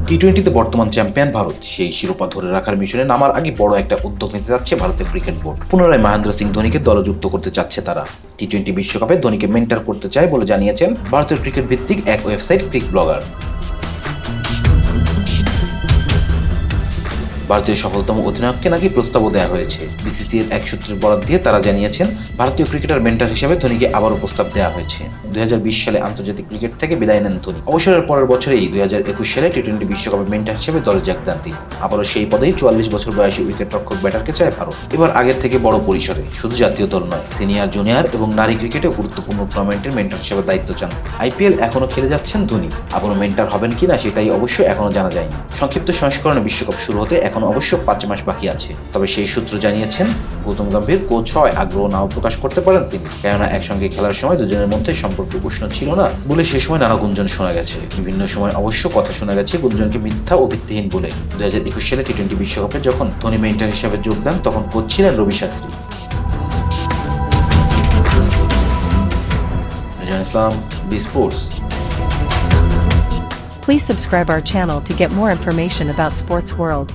টি-20তে বর্তমান চ্যাম্পিয়ন ভারত, সেই শিরোপা ধরে রাখার মিশনে নামার আগে বড় একটা উদ্যোগ নিতে যাচ্ছে ভারতের ক্রিকেট বোর্ড। পুনরায় মহেন্দ্র সিং ধোনিকে দলযুক্ত করতে চাচ্ছে তারা। টি-20 বিশ্বকাপে ধোনিকে মেন্টর করতে চায় বলে জানিয়েছেন ভারতের ক্রিকেট ভিত্তিক এক ওয়েবসাইট ক্রিক ব্লগার। ভারতীয় সফলতম অধিনায়ককে নাকি প্রস্তাবও দেওয়া হয়েছে। বিসিসি এর এক সূত্রের বরাত দিয়ে তারা জানিয়েছেন, ভারতীয় ক্রিকেটার মেন্টর হিসেবে ধোনিকে আবারও প্রস্তাব দেওয়া হয়েছে। 2020 সালে আন্তর্জাতিক ক্রিকেট থেকে বিদায় নেন ধোনি। অবসরের পরের বছরেই 2021 সালে টি-20 বিশ্বকাপে মেন্টর হিসেবে দলে যোগ দেন তিনি। আবারও সেই পদেই 44 বছর বয়সী উইকেট-রক্ষক ব্যাটারকে চায় ভারত। এবার আগের থেকে বড় পরিসরে, শুধু জাতীয় দল নয়, সিনিয়র, জুনিয়র এবং নারী ক্রিকেটেও গুরুত্বপূর্ণ টুর্নামেন্টের মেন্টর হিসেবে দায়িত্ব চান। আইপিএল এখনো খেলে যাচ্ছেন ধোনি। আবারও মেন্টর হবেন কিনা সেটাই অবশ্য এখনো জানা যায়নি। সংক্ষিপ্ত সংস্করণে বিশ্বকাপ শুরু হতে এখন অবশ্য 5 মাস বাকি আছে। তবে সেই সূত্র জানিয়েছেন, গৌতম গম্ভীর কোচ হওয়ায় আগ্রহ নাও প্রকাশ করতে পারেন তিনি। কেননা একসঙ্গে খেলার সময় দুজনের মধ্যে সম্পর্ক উষ্ণ ছিল না বলে সে সময় নানা গুঞ্জন শোনা গেছে। বিভিন্ন সময় অবশ্য কথা শোনা গেছে গুঞ্জনকে মিথ্যা ও ভিত্তিহীন বলে। 2021 সালে টি-20 বিশ্বকাপে যখন ধোনি মেন্টর হিসেবে যোগ দেন, তখন কোচ ছিলেন Ravi Shastri. Rizwan Islam, B sports. Please subscribe our channel to get more information about sports world.